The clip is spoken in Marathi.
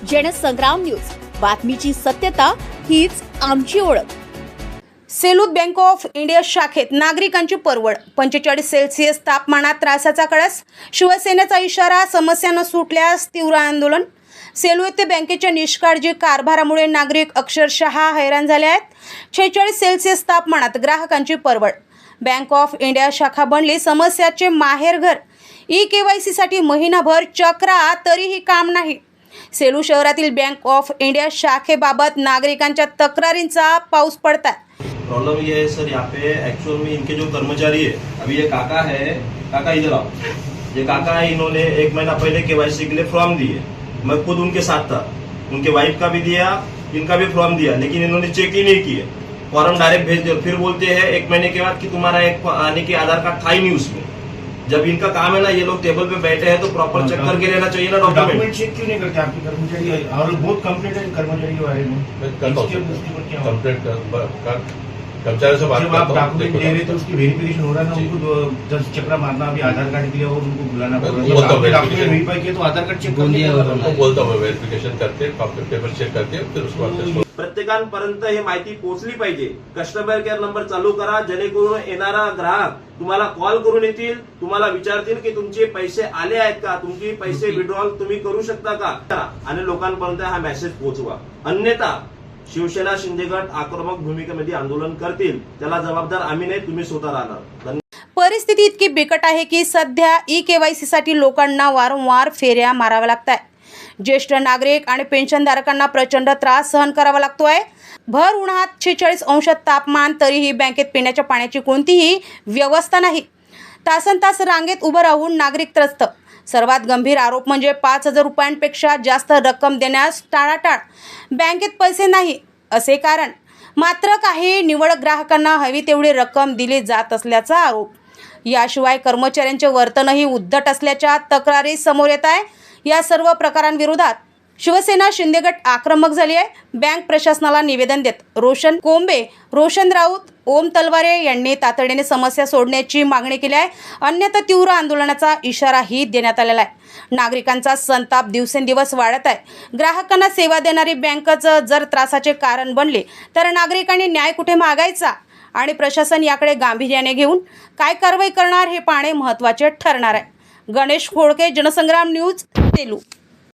जनसंग्राम न्यूज, बातमीची सत्यता हीच आमची ओळख। सेलूत बँक ऑफ इंडिया शाखेत नागरिकांची परवड। 45 सेल्सिअस तापमानात त्रासाचा कळस, शिवसेनेचा इशारा, समस्या न सुटल्यास तीव्र आंदोलन। सेलू येथे बँकेच्या निष्काळजी कारभारामुळे नागरिक अक्षरशः हैराण झाले आहेत। 46 सेल्सिअस तापमानात ग्राहकांची परवड। बँक ऑफ इंडिया शाखा बनली समस्याचे माहेरघर। ई-केवायसी साठी महिनाभर चक्रा तरीही काम नाही। सेलू शहरातील बँक ऑफ इंडिया शाखेबाबत नागरिकांच्या तक्रारींचा पाऊस पडता। प्रॉब्लम ये है सर, यहाँ पे एक्चुअल में इनके जो कर्मचारी है, अभी ये काका है, काका इधर आओ। ये काका है, इन्होंने 1 महीना पहले केवाईसी के लिए फॉर्म दिए। मैं खुद उनके साथ था, उनके वाइफ का भी दिया, इनका भी फॉर्म दिया, लेकिन इन्होंने चेक ही नहीं किए। फॉर्म डायरेक्ट भेज दिया। फिर बोलते हैं 1 महीने के बाद कि तुम्हारा एक आने के आधार कार्ड था ही नहीं उसमें। जब इनका काम है ना, ये लोग टेबल पे बैठे हैं तो प्रॉपर चेक करके लेना चाहिए ना डॉक्यूमेंट। चेक क्यों नहीं करते आपके कर्मचारी? और बहुत कंप्लेंट है कर्मचारी के बारे में। कंप्लेंट कर्मचारी से बात जब आप डॉक्यूमेंट दे रहे तो उसकी वेरिफिकेशन हो रहा है ना, उनको 10 चक्रा मारना, अभी आधार कार्ड दिया और उनको बुलाना पड़ रहा है। डॉक्यूमेंट वेरीफाई किया तो आधार कार्ड चेक उनको बोलता हूँ, वेरिफिकेशन करते पेपर चेक करते फिर उसके बाद प्रत्येकापर्यंत ही माहिती पोहोचली पाहिजे। कस्टमर केअर नंबर चालू करा, जेणेकरून येणारा ग्राहक तुम्हाला कॉल करून येतील, तुम्हाला विचारतील की तुमचे पैसे आले आहेत का, तुमचे पैसे विड्रॉल तुम्ही करू शकता का, आणि लोकांपर्यंत हा मेसेज पोहोचवा। अन्यथा शिवसेना शिंदे गट आक्रमक भूमिकेमध्ये आंदोलन करतील। त्याला जबाबदार आम्ही नाही, तुम्ही स्वतः राहणार। परिस्थिती इतकी बिकट आहे की सध्या ई-केवायसी साठी लोकांना वारंवार फेऱ्या माराव्या लागतात। ज्येष्ठ नागरिक आणि पेन्शनधारकांना प्रचंड त्रास सहन करावा लागतोय। भर उन्हात 46 अंश तापमान, तरीही बँकेत पिण्याच्या पाण्याची कोणतीही व्यवस्था नाही। तासनतास रांगेत उभं राहून नागरिक त्रस्त। सर्वात गंभीर आरोप म्हणजे 5,000 रुपयांपेक्षा जास्त रक्कम देण्यास टाळाटाळ। बँकेत पैसे नाही असे कारण, मात्र काही निवडक ग्राहकांना हवी तेवढी रक्कम दिली जात असल्याचा आरोप। याशिवाय कर्मचाऱ्यांचे वर्तनही उद्धट असल्याच्या तक्रारी समोर येत आहे। या सर्व प्रकारांविरोधात शिवसेना शिंदे गट आक्रमक झाली आहे। बँक प्रशासनाला निवेदन देत रोशन कोंबे, रोशन राऊत, ओम तलवारे यांनी तातडीने समस्या सोडण्याची मागणी केली आहे। अन्यथा तीव्र आंदोलनाचा इशाराही देण्यात आलेला आहे। नागरिकांचा संताप दिवसेंदिवस वाढत आहे। ग्राहकांना सेवा देणारी बँकच जर त्रासाचे कारण बनले तर नागरिकांनी न्याय कुठे मागायचा आणि प्रशासन याकडे गांभीर्याने घेऊन काय कारवाई करणार हे पाहणे महत्त्वाचे ठरणार आहे। गणेश खोडके, जनसंग्राम न्यूज, सेलू।